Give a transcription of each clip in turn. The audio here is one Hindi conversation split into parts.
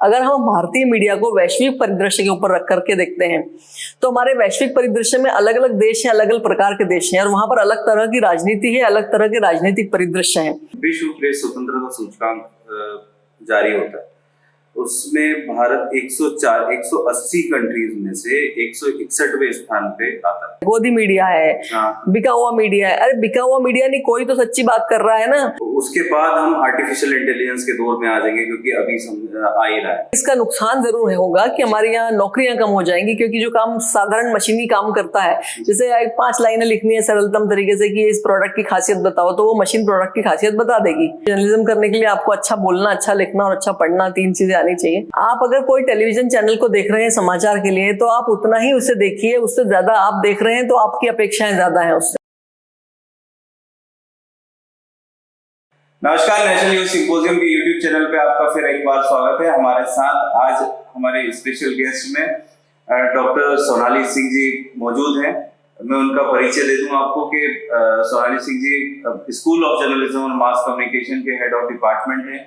अगर हम भारतीय मीडिया को वैश्विक परिदृश्य के ऊपर रख करके देखते हैं तो हमारे वैश्विक परिदृश्य में अलग अलग देश हैं, अलग अलग प्रकार के देश हैं और वहां पर अलग तरह की राजनीति है, अलग तरह के राजनीतिक परिदृश्य हैं। विश्व प्रेस स्वतंत्रता सूचकांक जारी होता है, उसमें भारत 180 कंट्रीज में से 161वें स्थान पे आता है। गोदी मीडिया है, बिका हुआ मीडिया है। अरे बिका हुआ मीडिया नहीं, कोई तो सच्ची बात कर रहा है ना। उसके बाद हम आर्टिफिशियल इंटेलिजेंस के दौर में आ जाएंगे, क्योंकि अभी आ ही रहा है। इसका नुकसान जरूर होगा कि हमारे यहाँ नौकरियां कम हो जाएंगी, क्योंकि जो काम साधारण मशीनी काम करता है, जैसे 5 लाइनें लिखनी है सरलतम तरीके से कि इस प्रोडक्ट की खासियत बताओ, तो वो मशीन प्रोडक्ट की खासियत बता देगी। जर्नलिज्म करने के लिए आपको अच्छा बोलना, अच्छा लिखना और अच्छा पढ़ना, 3 चीजें आनी चाहिए। आप अगर कोई टेलीविजन चैनल को देख रहे हैं समाचार के लिए, तो आप उतना ही उसे देखिए, उससे ज्यादा आप देख रहे हैं तो आपकी अपेक्षाएं ज्यादा हैं उससे। नमस्कार, नेशनल न्यूज सिंपोजियम के यूट्यूब चैनल पे आपका फिर एक बार स्वागत है। हमारे साथ आज हमारे स्पेशल गेस्ट में डॉक्टर सोनाली सिंह जी मौजूद हैं। मैं उनका परिचय दे दूं आपको कि Sonali Singh ji school of journalism और मास कम्युनिकेशन के हेड ऑफ डिपार्टमेंट हैं।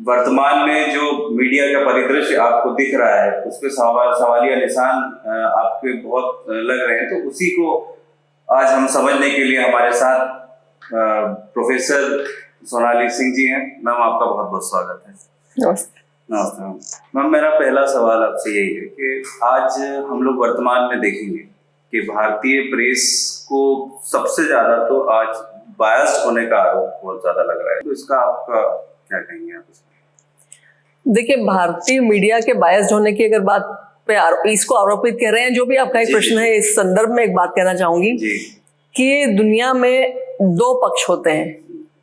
वर्तमान में जो मीडिया का परिदृश्य आपको दिख रहा है, उस पर सवालिया निशान आपके बहुत लग रहे हैं, तो उसी को आज हम समझने के लिए हमारे साथ प्रोफेसर सोनाली सिंह जी हैं। मैम, आपका बहुत बहुत स्वागत है। नमस्ते। नमस्ते मैम। मेरा पहला सवाल आपसे यही है कि आज हम लोग वर्तमान में देखेंगे कि भारतीय प्रेस को सबसे ज्यादा तो आज बायस्ड होने का आरोप बहुत ज्यादा लग रहा है, तो इसका आपका क्या कहेंगे आप इसमें? देखिए, भारतीय मीडिया के बायस्ड होने की अगर बात पे इसको आरोपित कर रहे हैं, जो भी आपका एक प्रश्न है, इस संदर्भ में एक बात कहना चाहूंगी कि दुनिया में 2 पक्ष होते हैं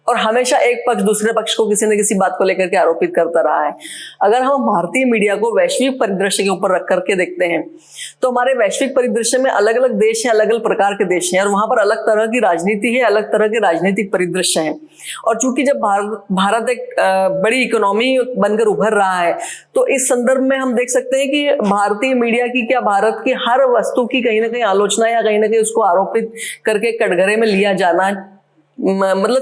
और हमेशा एक पक्ष दूसरे पक्ष को किसी न किसी बात को लेकर के आरोपित करता रहा है। अगर हम भारतीय मीडिया को वैश्विक परिदृश्य के ऊपर रख करके देखते हैं तो हमारे वैश्विक परिदृश्य में अलग अलग देश हैं, अलग अलग प्रकार के देश हैं और वहां पर अलग तरह की राजनीति है, अलग तरह के राजनीतिक परिदृश्य हैं। और चूंकि जब भारत एक बड़ी इकोनॉमी बनकर उभर रहा है, तो इस संदर्भ में हम देख सकते हैं कि भारतीय मीडिया की क्या भारत की हर वस्तु की कहीं ना कहीं आलोचना या कहीं ना कहीं उसको आरोपित करके कटघरे में लिया जाना मतलब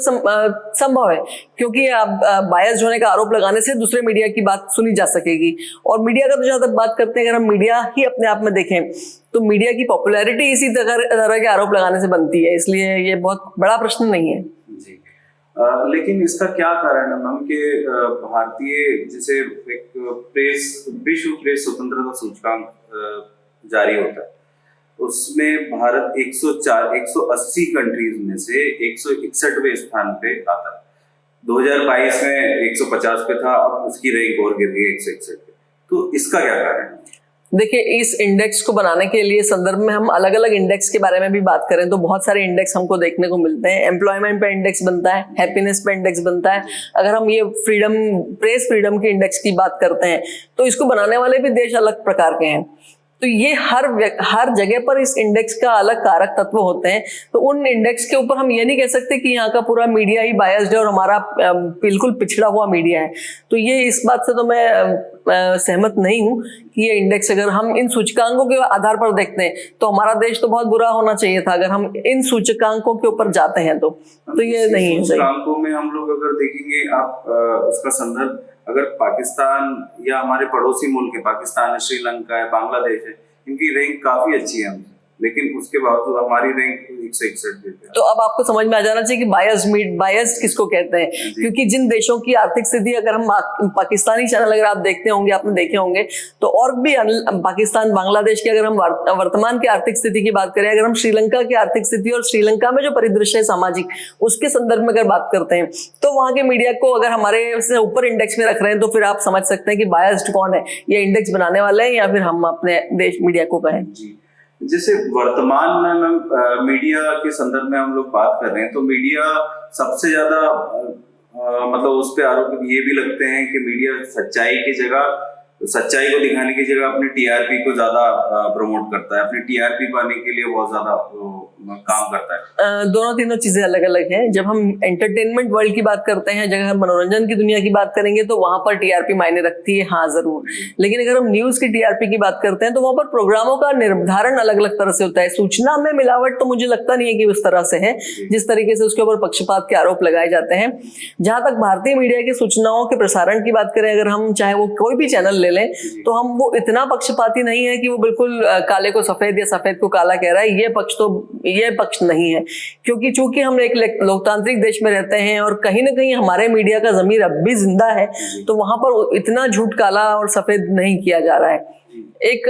संभव है, क्योंकि आप बायस्ड होने का आरोप लगाने से दूसरे मीडिया की बात सुनी जा सकेगी। और मीडिया का तो जहां तक बात करते हैं, अगर हम मीडिया ही अपने आप में देखें तो मीडिया की पॉपुलैरिटी इसी तरह के आरोप लगाने से बनती है, इसलिए ये बहुत बड़ा प्रश्न नहीं है जी। लेकिन इसका क्या कारण है मैम कि भारतीय जैसे एक विश्व प्रेस स्वतंत्रता सूचकांक जारी होता है, उसमें भारत 180 कंट्रीज में से 161वें स्थान पे आता है। 2022 में 150 पे था और उसकी रैंक और गिर गई 161 पे। तो इसका क्या कारण है? देखिए, इस इंडेक्स को बनाने के लिए संदर्भ में हम अलग अलग इंडेक्स के बारे में भी बात करें तो बहुत सारे इंडेक्स हमको देखने को मिलते हैं। एम्प्लॉयमेंट पे इंडेक्स बनता है, हैप्पीनेस पे इंडेक्स बनता है। अगर हम ये प्रेस फ्रीडम के इंडेक्स की बात करते हैं तो इसको बनाने वाले भी देश अलग प्रकार के हैं। तो ये हर जगह पर इस इंडेक्स का अलग कारक तत्व होते हैं। तो उन इंडेक्स के ऊपर हम ये नहीं कह सकते कि यहाँ का पूरा मीडिया ही बायस्ड है और हमारा बिल्कुल पिछड़ा हुआ मीडिया है। तो ये इस बात से तो मैं सहमत नहीं हूँ कि ये इंडेक्स, अगर हम इन सूचकांकों के आधार पर देखते हैं तो हमारा देश तो बहुत बुरा होना चाहिए था अगर हम इन सूचकांकों के ऊपर जाते हैं तो ये नहीं है। सूचकांकों में हम लोग अगर देखेंगे, आप उसका संदर्भ अगर पाकिस्तान या हमारे पड़ोसी मुल्क है, पाकिस्तान है, श्रीलंका है, बांग्लादेश है, इनकी रैंक काफी अच्छी है हमसे, लेकिन उसके बावजूद हमारी रैंक 161 देते हैं। तो अब आपको समझ में आ जाना चाहिए कि बायस्ड किसको कहते हैं, क्योंकि जिन देशों की आर्थिक स्थिति, अगर हम पाकिस्तानी चैनल अगर आप देखते होंगे, आपने देखे होंगे, तो और भी पाकिस्तान, बांग्लादेश की अगर हम वर्तमान की आर्थिक स्थिति की बात करें, अगर हम श्रीलंका की आर्थिक स्थिति और श्रीलंका में जो परिदृश्य है सामाजिक, उसके संदर्भ में अगर बात करते हैं तो वहां के मीडिया को अगर हमारे से ऊपर इंडेक्स में रख रहे हैं तो फिर आप समझ सकते हैं कि बायस्ड कौन है, ये इंडेक्स बनाने वाले हैं या फिर हम अपने देश मीडिया को कहें। जैसे वर्तमान में मीडिया के संदर्भ में हम लोग बात कर रहे हैं, तो मीडिया सबसे ज्यादा मतलब उस पे आरोप ये भी लगते हैं कि मीडिया सच्चाई को दिखाने की जगह अपने टीआरपी को ज्यादा प्रमोट करता है, अपने टीआरपी पाने के लिए बहुत ज्यादा काम करता है? दोनों तीनों चीजें अलग अलग हैं। जब हम एंटरटेनमेंट वर्ल्ड की बात करते हैं, जगह हम मनोरंजन की दुनिया की बात करेंगे तो वहां पर टीआरपी मायने रखती है, हाँ जरूर। लेकिन अगर हम न्यूज की टीआरपी की बात करते हैं तो वहां पर प्रोग्रामों का निर्धारण अलग अलग तरह से होता है। सूचना में मिलावट तो मुझे लगता नहीं है कि उस तरह से है जिस तरीके से उसके ऊपर पक्षपात के आरोप लगाए जाते हैं। जहां तक भारतीय मीडिया की सूचनाओं के प्रसारण की बात करें, अगर हम चाहे वो कोई भी चैनल ले लें, तो हम वो इतना पक्षपाती नहीं है कि वो बिल्कुल काले को सफेद या सफेद को काला कह रहा है। ये पक्ष नहीं है, क्योंकि चूंकि हम एक लोकतांत्रिक देश में रहते हैं और कहीं ना कहीं हमारे मीडिया का जमीर अब भी जिंदा है, तो वहां पर इतना झूठ काला और सफेद नहीं किया जा रहा है। एक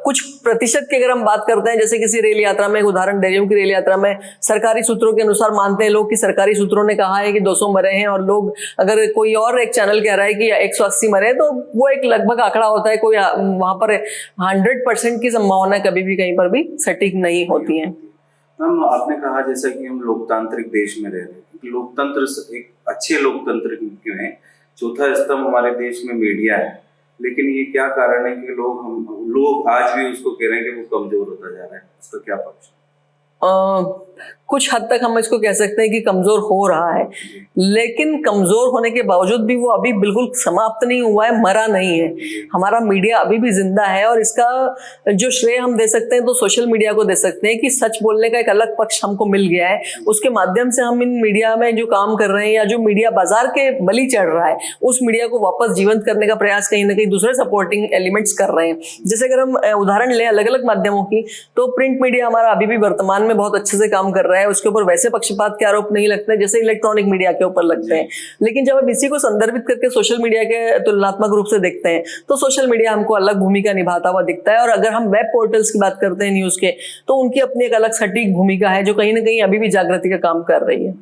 कुछ प्रतिशत की अगर हम बात करते हैं, जैसे किसी रेल यात्रा में, एक उदाहरण दे रही हूँ कि रेल यात्रा में सरकारी सूत्रों के अनुसार मानते हैं लोग कि सरकारी सूत्रों ने कहा है कि 200 मरे हैं, और लोग अगर कोई और एक चैनल कह रहा है कि 180 मरे, तो वो एक लगभग आंकड़ा होता है। कोई वहां पर 100% की संभावना कभी भी कहीं पर भी सटीक नहीं होती है। मैम, आपने कहा जैसा कि हम लोकतांत्रिक देश में रह रहे हैं, लोकतंत्र एक अच्छे लोकतंत्र में चौथा स्तंभ हमारे देश में मीडिया है, लेकिन ये क्या कारण है कि लोग आज भी उसको कह रहे हैं कि वो कमजोर होता जा रहा है? उसका क्या पक्ष? कुछ हद तक हम इसको कह सकते हैं कि कमजोर हो रहा है, लेकिन कमजोर होने के बावजूद भी वो अभी बिल्कुल समाप्त नहीं हुआ है, मरा नहीं है। हमारा मीडिया अभी भी जिंदा है, और इसका जो श्रेय हम दे सकते हैं तो सोशल मीडिया को दे सकते हैं कि सच बोलने का एक अलग पक्ष हमको मिल गया है। उसके माध्यम से हम इन मीडिया में जो काम कर रहे हैं, या जो मीडिया बाजार के बलि चढ़ रहा है, उस मीडिया को वापस जीवंत करने का प्रयास कहीं ना कहीं दूसरे सपोर्टिंग एलिमेंट्स कर रहे हैं। जैसे अगर हम उदाहरण लें अलग अलग माध्यमों की, तो प्रिंट मीडिया हमारा अभी भी वर्तमान में बहुत अच्छे से काम कर रहा है। उसके ऊपर वैसे पक्षपात के आरोप नहीं लगते जैसे इलेक्ट्रॉनिक मीडिया के ऊपर लगते हैं। लेकिन जब हम इसी को संदर्भित करके सोशल मीडिया के तुलनात्मक रूप से देखते हैं, तो सोशल मीडिया हमको अलग भूमिका निभाता हुआ दिखता है। और अगर हम वेब पोर्टल्स की बात करते हैं न्यूज के, तो उनकी अपनी एक अलग सटीक भूमिका है जो कहीं ना कहीं अभी भी जागृति का काम कर रही है।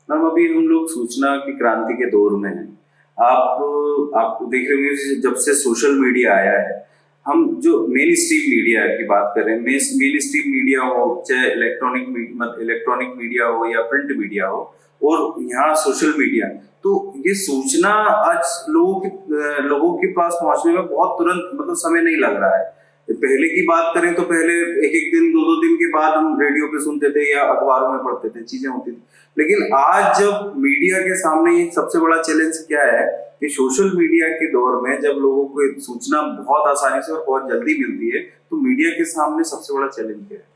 मैम, अभी हम लोग सूचना की क्रांति के दौर में हैं। आप देख रहे होंगे जब से सोशल मीडिया आया है, हम जो मेन स्ट्रीम मीडिया की बात करें, मेन स्ट्रीम मीडिया हो, चाहे इलेक्ट्रॉनिक मीडिया हो या प्रिंट मीडिया हो, और यहाँ सोशल मीडिया, तो ये सूचना आज लोगों के पास पहुंचने में बहुत तुरंत समय नहीं लग रहा है। पहले की बात करें तो पहले एक दिन 2 दिन के बाद हम रेडियो पे सुनते थे या अखबारों में पढ़ते थे, चीजें होती थी। लेकिन आज जब मीडिया के सामने ये सबसे बड़ा चैलेंज क्या है कि सोशल मीडिया के दौर में जब लोगों को सूचना बहुत आसानी से और बहुत जल्दी मिलती है, तो मीडिया के सामने सबसे बड़ा चैलेंज क्या है?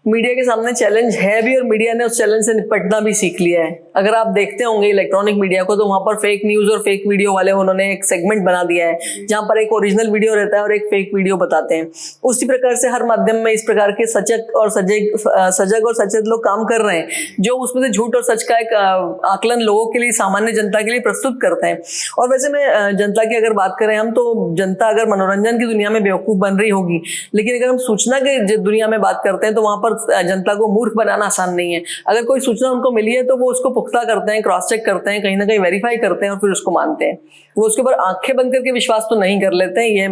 मीडिया के सामने चैलेंज है भी, और मीडिया ने उस चैलेंज से निपटना भी सीख लिया है। अगर आप देखते होंगे इलेक्ट्रॉनिक मीडिया को, तो वहां पर फेक न्यूज और फेक वीडियो वाले उन्होंने एक सेगमेंट बना दिया है जहां पर एक ओरिजिनल वीडियो रहता है और एक फेक वीडियो बताते हैं। उसी प्रकार से हर माध्यम में इस प्रकार के सजग और सचेत लोग काम कर रहे हैं, जो उसमें से झूठ और सच का एक आकलन लोगों के लिए, सामान्य जनता के लिए प्रस्तुत करते हैं। और वैसे में जनता की अगर बात करें हम, तो जनता अगर मनोरंजन की दुनिया में बेवकूफ बन रही होगी, लेकिन अगर हम सूचना की दुनिया में बात करते हैं तो वहां पर जनता को मूर्ख बनाना आसान नहीं है। अगर कोई सूचना उनको मिली है तो वो उसको पुख्ता करते हैं, क्रॉस चेक करते हैं, कहीं ना कहीं वेरीफाई करते हैं और फिर उसको मानते हैं। वो उसके ऊपर आंखें बंद करके विश्वास तो नहीं कर लेते हैं। ये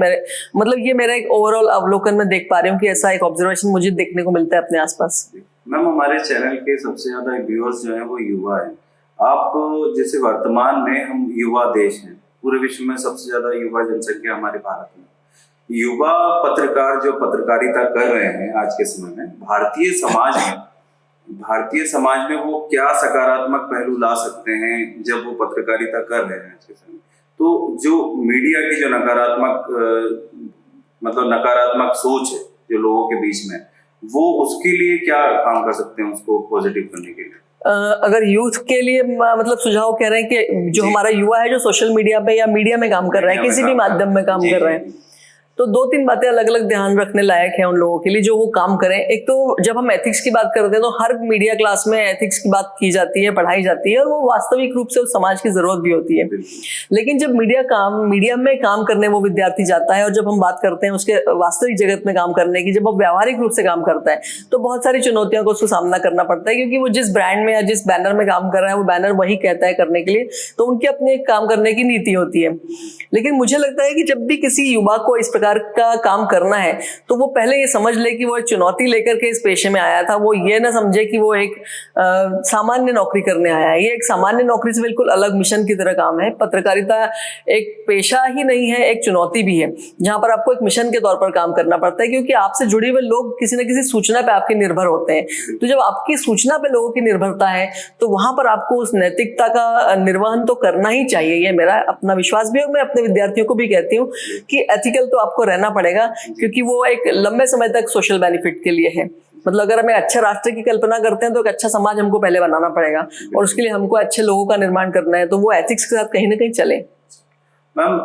मेरा एक ओवरऑल अवलोकन में देख पा रही हूँ कि ऐसा एक ऑब्जर्वेशन मुझे देखने को मिलता है अपने आसपास। मैम, हमारे चैनल के सबसे ज्यादा व्यूअर्स जो है वो युवा है। आप जैसे वर्तमान में हम युवा देश हैं, पूरे विश्व में सबसे ज्यादा युवा जनसंख्या हमारे भारत में। युवा पत्रकार जो पत्रकारिता कर रहे हैं आज के समय में, भारतीय समाज में वो क्या सकारात्मक पहलू ला सकते हैं जब वो पत्रकारिता कर रहे हैं आज के समय? तो जो मीडिया की जो नकारात्मक सोच है जो लोगों के बीच में, वो उसके लिए क्या काम कर सकते हैं उसको पॉजिटिव करने के लिए? अगर यूथ के लिए मतलब सुझाव कह रहे हैं कि जो हमारा युवा है जो सोशल मीडिया पे या मीडिया में काम कर रहा है, किसी भी माध्यम में काम कर रहे हैं, तो 2-3 बातें अलग अलग ध्यान रखने लायक है उन लोगों के लिए जो वो काम करें। एक तो जब हम एथिक्स की बात करते हैं तो हर मीडिया क्लास में एथिक्स की बात की जाती है, पढ़ाई जाती है, और वो वास्तविक रूप से उस समाज की जरूरत भी होती है। लेकिन जब मीडिया में काम करने वो विद्यार्थी जाता है, और जब हम बात करते हैं उसके वास्तविक जगत में काम करने की, जब वो व्यावहारिक रूप से काम करता है, तो बहुत सारी चुनौतियों को उसको सामना करना पड़ता है, क्योंकि वो जिस ब्रांड में या जिस बैनर में काम कर रहा है वो बैनर वही कहता है करने के लिए, तो उनकी अपनी एक काम करने की नीति होती है। लेकिन मुझे लगता है कि जब भी किसी युवा को इस प्रकार प्रकार का काम करना है तो वो पहले ये समझ ले कि वो एक चुनौती लेकर के इस पेशे में आया था। वो ये ना समझे कि वो एक सामान्य नौकरी करने आया है। ये एक सामान्य नौकरी से बिल्कुल अलग मिशन की तरह काम है। पत्रकारिता एक पेशा ही नहीं है, एक चुनौती भी है, जहां पर आपको एक मिशन के तौर पर काम करना पड़ता है, क्योंकि आपसे जुड़े हुए लोग किसी न किसी सूचना पे आपके निर्भर होते हैं। तो जब आपकी सूचना पे लोगों की निर्भरता है तो वहां पर आपको उस नैतिकता का निर्वहन तो करना ही चाहिए। ये मेरा अपना विश्वास भी है और मैं अपने विद्यार्थियों को भी कहती हूँ कि एथिकल तो आपको रहना पड़ेगा, क्योंकि वो एक लंबे समय तक सोशल बेनिफिट के लिए है। मतलब अगर हमें अच्छे राष्ट्र की कल्पना करते हैं तो एक अच्छा समाज हमको पहले बनाना पड़ेगा और उसके लिए हमको अच्छे लोगों का निर्माण करना है, तो वो एथिक्स के साथ कहीं ना कहीं चले। मैम,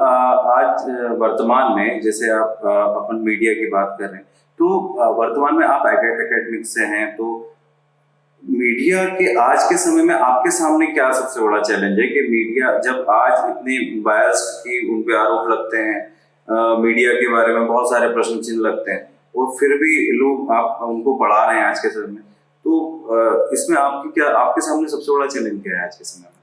आज वर्तमान में जैसे आप अपन मीडिया की बात कर रहे हैं, तो वर्तमान में आप एकेडमिक से हैं, तो मीडिया के आज के समय में आपके सामने क्या सबसे बड़ा चैलेंज है कि मीडिया जब आज इतनी बायस्ड की उन पे आरोप लगते हैं, मीडिया के बारे में बहुत सारे प्रश्न चिन्ह लगते हैं और फिर भी लोग आप उनको पढ़ा रहे हैं आज के समय में, तो इसमें आपके सामने सबसे बड़ा चैलेंज क्या है आज के समय में?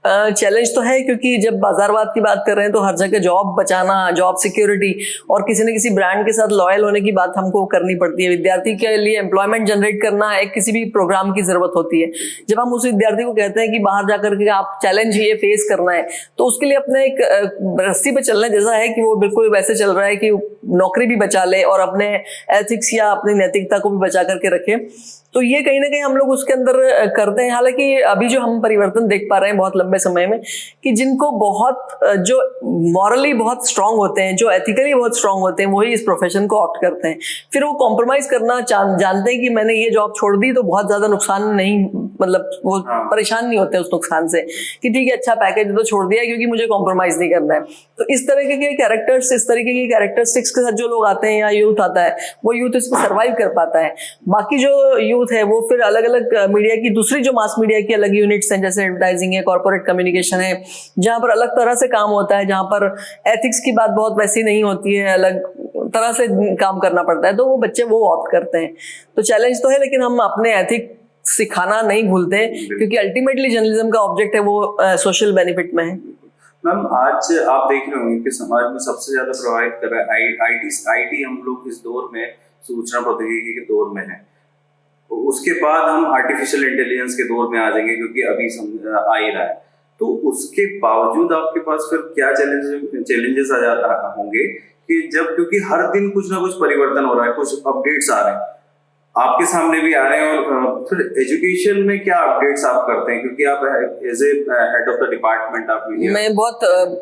चैलेंज तो है, क्योंकि जब बाजारवाद की बात कर रहे हैं तो हर जगह जॉब बचाना, जॉब सिक्योरिटी और किसी न किसी ब्रांड के साथ लॉयल होने की बात हमको करनी पड़ती है। विद्यार्थी के लिए एम्प्लॉयमेंट जनरेट करना एक किसी भी प्रोग्राम की जरूरत होती है। जब हम उस विद्यार्थी को कहते हैं कि बाहर जाकर के आप चैलेंज ये फेस करना है, तो उसके लिए अपने एक रस्सी पे चलना जैसा है कि वो बिल्कुल वैसे चल रहा है कि नौकरी भी बचा ले और अपने एथिक्स या अपनी नैतिकता को भी बचा करके रखे। तो ये कहीं ना कहीं हम लोग उसके अंदर करते हैं। हालांकि अभी जो हम परिवर्तन देख पा रहे हैं बहुत लंबे समय में, कि जिनको बहुत जो मॉरली बहुत स्ट्रांग होते हैं, जो एथिकली बहुत स्ट्रांग होते हैं, वही इस प्रोफेशन को ऑप्ट करते हैं। फिर वो कॉम्प्रोमाइज करना जानते हैं कि मैंने ये जॉब छोड़ दी तो बहुत ज्यादा नुकसान नहीं, मतलब वो परेशान नहीं होते उस नुकसान से कि ठीक है अच्छा पैकेज तो छोड़ दिया क्योंकि मुझे कॉम्प्रोमाइज नहीं करना है। तो इस तरीके के कैरेक्टर्स, इस तरीके की कैरेक्टरिस्टिक्स के साथ जो लोग आते हैं या यूथ आता है, वो यूथ इसमें सर्वाइव कर पाता है। बाकी जो यूथ है वो फिर अलग अलग मीडिया की दूसरी जो मास मीडिया की अलग यूनिट्स हैं, जैसे एडवर्टाइजिंग है, कॉर्पोरेट कम्युनिकेशन है, जहां पर अलग तरह से काम होता है, जहां पर एथिक्स की बात बहुत वैसी नहीं होती है, अलग तरह से काम करना पड़ता है, तो वो बच्चे वो ऑप्ट करते हैं। तो चैलेंज तो है, लेकिन हम अपने एथिक सिखाना नहीं भूलते, क्योंकि अल्टीमेटली जर्नलिज्म का ऑब्जेक्ट है वो सोशल बेनिफिट में है। मैम, आज आप देख रहे होंगे कि समाज में सबसे ज्यादा प्रभावित कर रहा है आईटी। हम लोग इस दौर में सूचना प्रौद्योगिकी के दौर में है, उसके बाद हम आर्टिफिशियल इंटेलिजेंस के दौर में आ जाएंगे, क्योंकि अभी आ ही रहा है। तो उसके बावजूद आपके पास फिर क्या चैलेंजेस आ जाता होंगे कि जब, क्योंकि हर दिन कुछ ना कुछ परिवर्तन हो रहा है, कुछ अपडेट्स आ रहे हैं, आपके सामने भी आ रहे हैं, और फिर एजुकेशन में क्या अपडेट्स आप करते हैं, क्योंकि आप as a head of the department आप मीडिया। मैं बहुत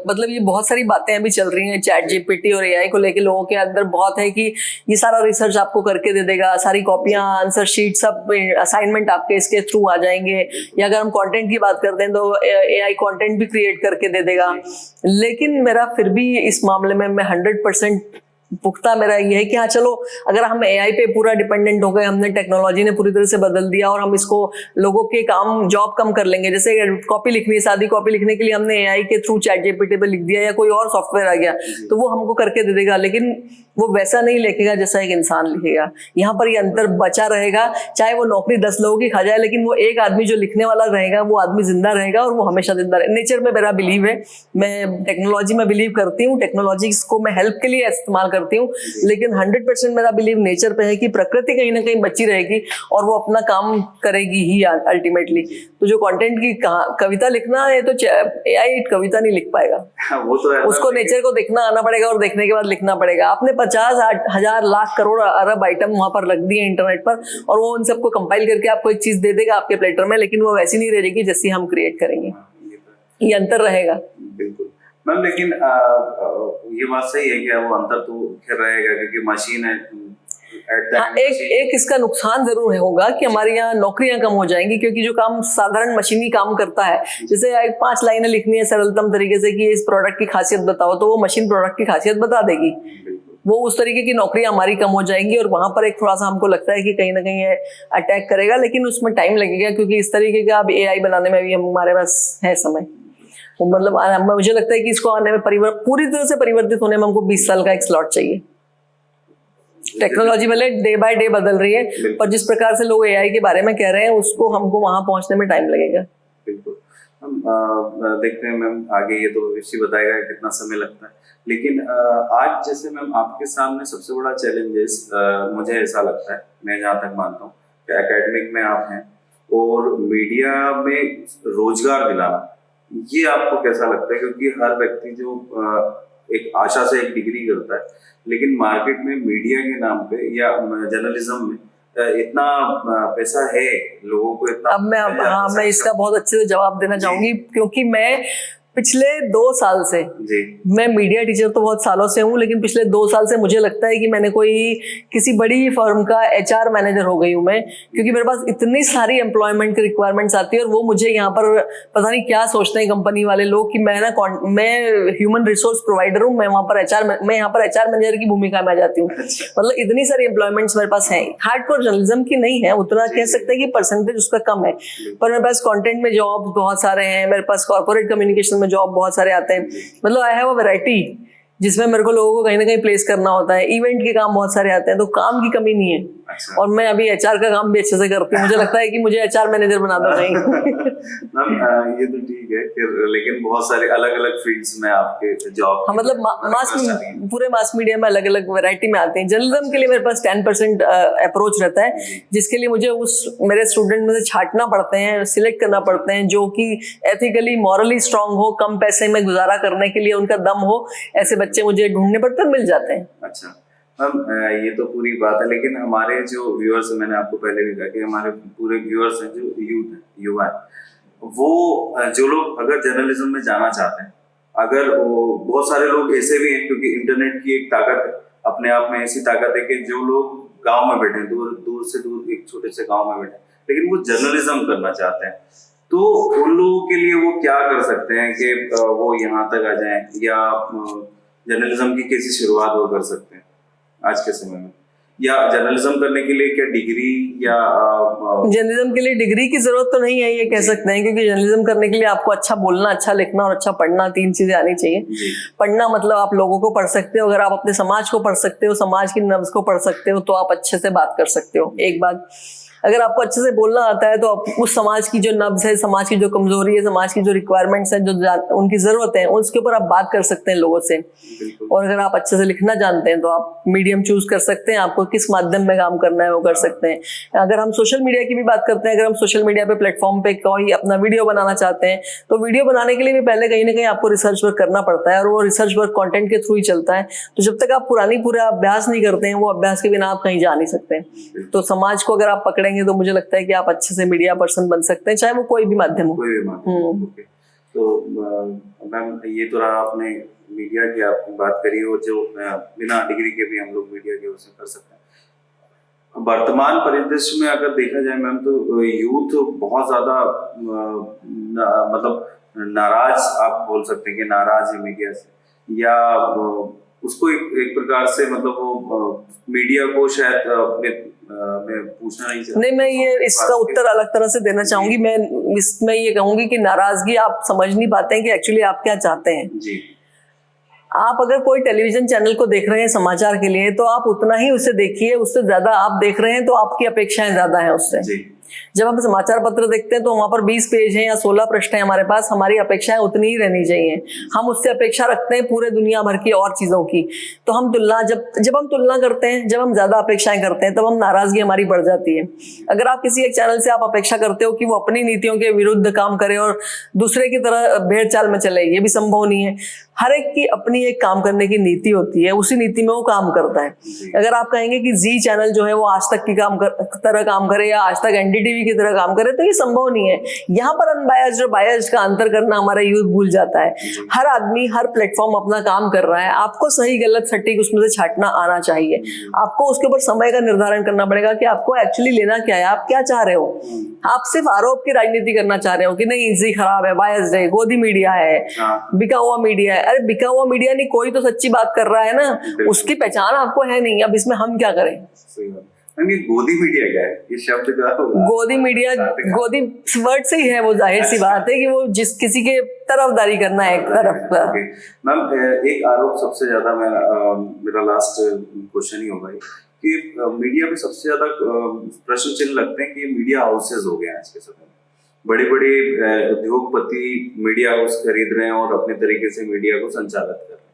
मतलब ये बहुत सारी बातें अभी चल रही हैं चैट जीपीटी और एआई को लेके, लोगों के अंदर बहुत है कि ये सारा रिसर्च आपको करके दे देगा, सारी कॉपियां, आंसर शीट, सब असाइनमेंट आपके इसके थ्रू आ जाएंगे, या अगर हम कंटेंट की बात करते हैं तो एआई कंटेंट भी क्रिएट करके दे देगा। लेकिन मेरा फिर भी इस मामले में मैं 100% पुख्ता मेरा ये है कि हाँ चलो, अगर हम एआई पे पूरा डिपेंडेंट हो गए, हमने टेक्नोलॉजी ने पूरी तरह से बदल दिया और हम इसको लोगों के काम जॉब कम कर लेंगे, जैसे कॉपी लिखनी है, सादी कॉपी लिखने के लिए हमने एआई के थ्रू चैट जीपीटी पे लिख दिया या कोई और सॉफ्टवेयर आ गया तो वो हमको करके दे देगा, लेकिन वो वैसा नहीं लिखेगा जैसा एक इंसान लिखेगा। यहाँ पर ये अंतर बचा रहेगा, चाहे वो नौकरी 10 लोगों की खा जाए, लेकिन वो एक आदमी जो लिखने वाला रहेगा वो आदमी जिंदा रहेगा और वो हमेशा जिंदा रहेगा। नेचर में मेरा बिलीव है, मैं टेक्नोलॉजी में बिलीव करती हूँ, टेक्नोलॉजी को मैं हेल्प के लिए इस्तेमाल करती हूँ, लेकिन 100% मेरा बिलीव नेचर पे है कि प्रकृति कहीं ना कहीं बची रहेगी और वो अपना काम करेगी ही अल्टीमेटली। तो जो कंटेंट की कविता लिखना है तो एआई कविता नहीं लिख पाएगा, वो तो है, उसको नेचर को देखना आना पड़ेगा और देखने के बाद लिखना पड़ेगा। आपने 50,000 लाख करोड़ अरब आइटम वहां पर रख दिए इंटरनेट पर और वो उन सबको कंपाइल करके आपको एक चीज दे देगा आपके प्लेटर में, लेकिन वो वैसी नहीं रहेगी जैसी हम क्रिएट करेंगे। ये अंतर रहेगा बिल्कुल मैम, लेकिन ये बात सही है कि वो अंतर तो खैर रहेगा, क्योंकि मशीन है। हाँ, एक इसका नुकसान जरूर होगा कि हमारे यहाँ नौकरियां कम हो जाएंगी, क्योंकि जो काम साधारण मशीनी काम करता है, जैसे 5 लाइनें लिखनी है सरलतम तरीके से कि इस प्रोडक्ट की खासियत बताओ, तो वो मशीन प्रोडक्ट की खासियत बता देगी। वो उस तरीके की नौकरियां हमारी कम हो जाएंगी और वहां पर एक थोड़ा सा हमको लगता है कि कहीं ना कहीं ये अटैक करेगा, लेकिन उसमें टाइम लगेगा, क्योंकि इस तरीके का अब एआई बनाने में भी हमारे पास है समय। मतलब मुझे लगता है कि इसको आने में पूरी तरह से परिवर्तित होने में हमको 20 साल का एक स्लॉट चाहिए। टेक्नोलॉजी भले डे बाय डे बदल रही है, पर जिस प्रकार से लोग एआई के बारे में कह रहे हैं उसको हमको वहां पहुंचने में टाइम लगेगा। बिल्कुल। हम देखते हैं मैम, आगे ये तो भविष्य बताएगा कितना समय लगता है, लेकिन आज जैसे मैम आपके सामने सबसे बड़ा चैलेंजेस मुझे ऐसा लगता है, मैं जहाँ तक मानता हूँ कि एकेडमिक में आप हैं और मीडिया में रोजगार दिलाना, ये आपको कैसा लगता है? क्योंकि हर व्यक्ति जो एक आशा से एक डिग्री करता है, लेकिन मार्केट में मीडिया के नाम पे या जर्नलिज्म में इतना पैसा है, लोगों को इतना अब मैं इसका बहुत अच्छे से जवाब देना चाहूंगी, क्योंकि मैं पिछले 2 साल से जी मैं मीडिया टीचर तो बहुत सालों से हूँ, लेकिन पिछले 2 साल से मुझे लगता है कि मैंने किसी बड़ी फर्म का HR मैनेजर हो गई हूँ मैं, क्योंकि मेरे पास इतनी सारी एम्प्लॉयमेंट की रिक्वायरमेंट्स आती है और वो मुझे यहाँ पर पता नहीं क्या सोचते हैं कंपनी वाले लोग कि मैं ह्यूमन रिसोर्स प्रोवाइडर हूँ, मैं यहाँ पर HR मैनेजर की भूमिका में आ जाती हूँ। मतलब इतनी सारी एम्प्लॉयमेंट्स मेरे पास है, हार्डकोर जर्नलिज्म की नहीं है, उतना कह सकते हैं कि परसेंटेज उसका कम है, पर मेरे पास कंटेंट में जॉब बहुत सारे हैं, मेरे पास कॉर्पोरेट कम्युनिकेशन में जॉब बहुत सारे आते हैं। मतलब आई हैव अ वैरायटी जिसमें मेरे को लोगों को कहीं ना कहीं प्लेस करना होता है, इवेंट के काम बहुत सारे आते हैं, तो काम की कमी नहीं है। अच्छा। और मैं अभी HR का काम भी अच्छे से करती हूँ, मुझे लगता है कि मुझे HR मैनेजर बना दो कहीं। मैम ये तो ठीक है फिर, लेकिन बहुत सारे अलग अलग फील्ड्स में आपके जॉब, हाँ, मतलब पूरे मास मीडिया में अलग अलग वैरायटी में आते हैं। जर्नलिज्म के लिए मेरे पास 10% अप्रोच रहता है, जिसके लिए मुझे मेरे स्टूडेंट में से छांटना पड़ते हैं, सिलेक्ट करना पड़ते हैं जो कि एथिकली मॉरली स्ट्रांग हो, कम पैसे में गुजारा करने के लिए उनका दम हो, ऐसे बच्चे मुझे ढूंढने पड़ते हैं, मिल जाते हैं। अच्छा मैम, ये तो पूरी बात है, लेकिन हमारे जो व्यूअर्स, मैंने आपको पहले भी कहा कि हमारे पूरे व्यूअर्स हैं जो यूथ है, युवा है, वो जो लोग अगर जर्नलिज्म में जाना चाहते हैं, अगर वो बहुत सारे लोग ऐसे भी हैं, क्योंकि इंटरनेट की एक ताकत है, अपने आप में ऐसी ताकत है कि जो लोग गांव में बैठे, दूर से दूर एक छोटे से गांव में बैठे, लेकिन वो जर्नलिज्म करना चाहते हैं, तो उन लोगों के लिए वो क्या कर सकते हैं कि वो यहाँ तक आ जाएं, या जर्नलिज्म की कैसी शुरुआत वो कर सकते हैं आज के समय में? या जर्नलिज्म करने के लिए क्या डिग्री या जर्नलिज्म के लिए डिग्री की जरूरत तो नहीं है, ये कह सकते हैं, क्योंकि जर्नलिज्म करने के लिए आपको अच्छा बोलना, अच्छा लिखना और अच्छा पढ़ना, 3 चीजें आनी चाहिए। पढ़ना मतलब आप लोगों को पढ़ सकते हो, अगर आप अपने समाज को पढ़ सकते हो, समाज की नब्ज को पढ़ सकते हो, तो आप अच्छे से बात कर सकते हो। एक बात, अगर आपको अच्छे से बोलना आता है तो आप उस समाज की जो नब्ज है, समाज की जो कमजोरी है, समाज की जो रिक्वायरमेंट्स हैं, जो उनकी जरूरत है, उसके ऊपर आप बात कर सकते हैं लोगों से। और अगर आप अच्छे से लिखना जानते हैं तो आप मीडियम चूज कर सकते हैं, आपको किस माध्यम में काम करना है वो कर सकते हैं। अगर हम सोशल मीडिया की भी बात करते हैं, अगर हम सोशल मीडिया पे प्लेटफॉर्म पे कोई अपना वीडियो बनाना चाहते हैं, तो वीडियो बनाने के लिए भी पहले कहीं ना कहीं आपको रिसर्च वर्क करना पड़ता है, और वो रिसर्च वर्क कंटेंट के थ्रू ही चलता है। तो जब तक आप पूरा अभ्यास नहीं करते हैं, वो अभ्यास के बिना आप कहीं जा नहीं सकते। तो समाज को अगर आप पकड़ेंगे तो मुझे लगता है कि आप अच्छे से मीडिया पर्सन बन सकते हैं, चाहे वो कोई भी माध्यम हो। ओके। तो मैम ये तो रहा आपने मीडिया की आपने बात करी, और जो बिना डिग्री के भी हम लोग मीडिया के उससे कर सकते हैं। वर्तमान परिदृश्य में अगर देखा जाए मैम, तो यूथ बहुत ज्यादा मतलब नाराज, आप बोल सकते हैं कि नाराज है मीडिया से, या उसको एक प्रकार से, मतलब वो मीडिया को शायद मैं पूछना नहीं चाहता। नहीं, मैं ये इसका उत्तर अलग तरह से देना चाहूंगी। मैं इसमें ये कहूंगी कि नाराजगी आप समझ नहीं पाते हैं कि एक्चुअली आप क्या चाहते हैं जी। आप अगर कोई टेलीविजन चैनल को देख रहे हैं समाचार के लिए, तो आप उतना ही उसे देखिए, उससे ज्यादा आप देख रहे हैं तो आपकी अपेक्षाएं ज्यादा हैं उससे जी। जब हम समाचार पत्र देखते हैं तो वहां पर 20 पेज हैं या 16 पृष्ठ हैं हमारे पास, हमारी अपेक्षाएं उतनी ही रहनी चाहिए। हम उससे अपेक्षा रखते हैं पूरे दुनिया भर की और चीजों की। तो हम तुलना जब हम तुलना करते हैं, जब हम ज्यादा अपेक्षाएं करते हैं, तब हम नाराजगी हमारी बढ़ जाती है। अगर आप किसी एक चैनल से आप अपेक्षा करते हो कि वो अपनी नीतियों के विरुद्ध काम करे और दूसरे की तरह भेड़ चाल में चले, ये भी संभव नहीं है। हर एक की अपनी एक काम करने की नीति होती है, उसी नीति में वो काम करता है। अगर आप कहेंगे कि जी चैनल जो है वो आज तक की तरह काम करे या आज तक NDTV की तरह काम करे, तो ये संभव नहीं है। यहाँ पर अनबायस्ड और बायस्ड का अंतर करना हमारा यूथ भूल जाता है। हर आदमी हर प्लेटफॉर्म अपना काम कर रहा है, आपको सही गलत सटीक उसमें से छांटना आना चाहिए। आपको उसके ऊपर समय का निर्धारण करना पड़ेगा कि आपको एक्चुअली लेना क्या है, आप क्या चाह रहे हो। आप सिर्फ आरोप की राजनीति करना चाह रहे हो कि नहीं जी खराब है, बायस्ड है, गोदी मीडिया है, बिका हुआ मीडिया है। अरे बिका हुआ मीडिया नहीं, कोई तो सच्ची बात कर रहा है ना, उसकी पहचान आपको है नहीं। अब इसमें हम क्या करें? ये गोदी मीडिया क्या है? ये शब्द का गोदी मीडिया, गोदी वर्ड से ही है, वो जाहिर सी बात है कि वो जिस किसी के तरफदारी करना है एक तरफ का। मैम एक आरोप सबसे ज्यादा, मेरा लास्ट क्वेश्चन ही होगा कि मीडिया में सबसे ज्यादा प्रश्न चिन्ह लगते हैं कि मीडिया हाउसेज हो गए हैं आज के समय में। बड़े बड़े उद्योगपति मीडिया हाउस खरीद रहे हैं और अपने तरीके से मीडिया को संचालित कर रहे हैं।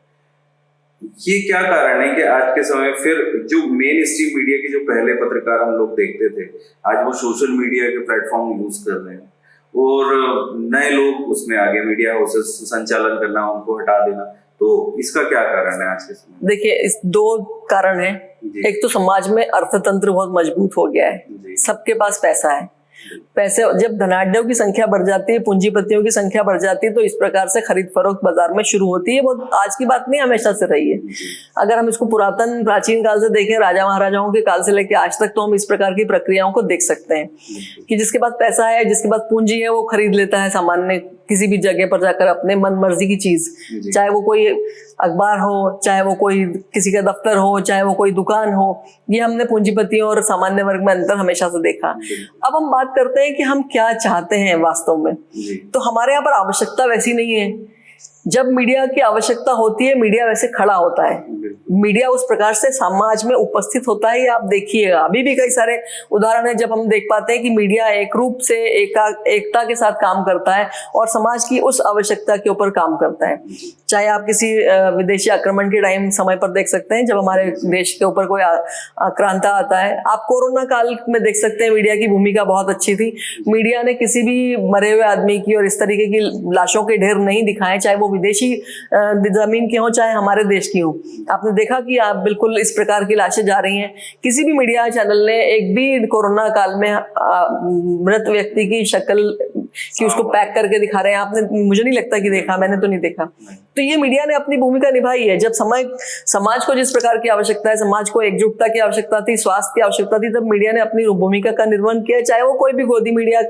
ये क्या कारण है कि आज के समय फिर जो मेन स्ट्रीम मीडिया के जो पहले पत्रकार हम लोग देखते थे, आज वो सोशल मीडिया के प्लेटफॉर्म यूज कर रहे हैं और नए लोग उसमें आगे मीडिया हाउसेस संचालन करना, उनको हटा देना, तो इसका क्या कारण है आज के समय में? देखिए, इस दो कारण है। एक तो समाज में अर्थतंत्र बहुत मजबूत हो गया है, सबके पास पैसा है। पैसे, जब धनाढ्यों की संख्या बढ़ जाती है, पूंजीपतियों की संख्या बढ़ जाती है, तो इस प्रकार से खरीद फरोख्त बाजार में शुरू होती है। बहुत आज की बात नहीं, हमेशा से रही है। अगर हम इसको प्राचीन काल से देखें, राजा महाराजाओं के काल से लेकर आज तक, तो हम इस प्रकार की प्रक्रियाओं को देख सकते हैं कि जिसके पास पैसा है, जिसके पास पूंजी है, वो खरीद लेता है सामान्य किसी भी जगह पर जाकर अपने मन मर्जी की चीज, चाहे वो कोई अखबार हो, चाहे वो कोई किसी का दफ्तर हो, चाहे वो कोई दुकान हो। ये हमने पूंजीपतियों और सामान्य वर्ग में अंतर हमेशा से देखा। अब हम बात करते हैं कि हम क्या चाहते हैं वास्तव में। तो हमारे यहाँ पर आवश्यकता वैसी नहीं है। जब मीडिया की आवश्यकता होती है, मीडिया वैसे खड़ा होता है, मीडिया उस प्रकार से समाज में उपस्थित होता है। ये आप देखिएगा, अभी भी कई सारे उदाहरण है जब हम देख पाते हैं कि मीडिया एक रूप से एकता के साथ काम करता है और समाज की उस आवश्यकता के ऊपर काम करता है। चाहे आप किसी विदेशी आक्रमण के टाइम समय पर देख सकते हैं, जब हमारे देश के ऊपर कोई आक्रांता आता है। आप कोरोना काल में देख सकते हैं, मीडिया की भूमिका बहुत अच्छी थी। मीडिया ने किसी भी मरे हुए आदमी की और इस तरीके की लाशों के ढेर नहीं दिखाए, चाहे वो विदेशी जमीन की हो, चाहे हमारे देश की हो। आपने देखा कि आप बिल्कुल इस प्रकार की लाशें जा रही हैं। किसी भी मीडिया चैनल ने एक भी कोरोना काल में मृत व्यक्ति की शक्ल कि उसको पैक करके दिखा रहे हैं, आपने, मुझे नहीं लगता कि देखा, मैंने तो नहीं देखा। तो ये मीडिया ने अपनी भूमिका निभाई है। जब समाज को जिस प्रकार की आवश्यकता है, समाज को एकजुटता की आवश्यकता थी, स्वास्थ्य की आवश्यकता थी, तब मीडिया ने अपनी भूमिका का निर्वहन किया, चाहे वो कोई भी गोदी मीडिया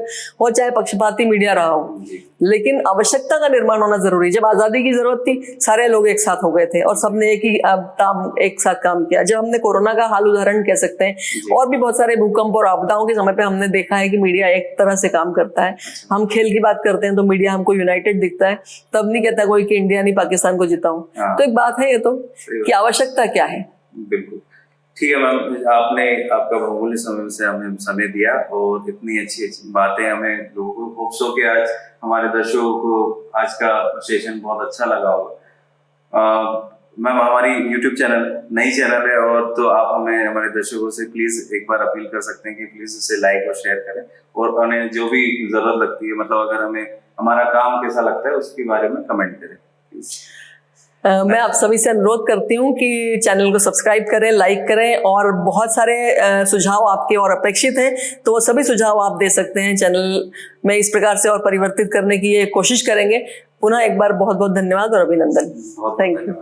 हो, चाहे पक्षपाती मीडिया रहा हो। लेकिन आवश्यकता का निर्माण होना जरूरी। जब आजादी की जरूरत थी, सारे लोग एक साथ हो गए थे और सबने एक साथ काम किया। जब हमने कोरोना का हाल उदाहरण कह सकते हैं, और भी बहुत सारे भूकंप और आपदाओं के समय पे हमने देखा है कि मीडिया एक तरह से काम करता है। हम खेल की बात करते हैं तो मीडिया हमको यूनाइटेड दिखता है, तब नहीं कहता कोई कि इंडिया नहीं पाकिस्तान को जिताऊं। तो एक बात है ये तो कि आवश्यकता क्या है। बिल्कुल ठीक है मैम, आपने आपका बहुमूल्य समय से हमें समय दिया और इतनी अच्छी बातें हमें लोगों को, होप सो के आज हमारे दर्शकों को आज का सेशन बहुत अच्छा लगा होगा। मैम, हमारी YouTube चैनल नई चैनल है, और तो आप हमें, हमारे दर्शकों से प्लीज एक बार अपील कर सकते हैं कि प्लीज इसे लाइक और शेयर करें, और उन्हें जो भी जरूरत लगती है, मतलब अगर हमें हमारा काम कैसा लगता है उसके बारे में कमेंट करें प्लीज। मैं आप सभी से अनुरोध करती हूँ कि चैनल को सब्सक्राइब करें, लाइक करें, और बहुत सारे सुझाव आपके और अपेक्षित हैं, तो वो सभी सुझाव आप दे सकते हैं। चैनल में इस प्रकार से और परिवर्तित करने की ये कोशिश करेंगे। पुनः एक बार बहुत बहुत धन्यवाद और अभिनंदन। Thank you.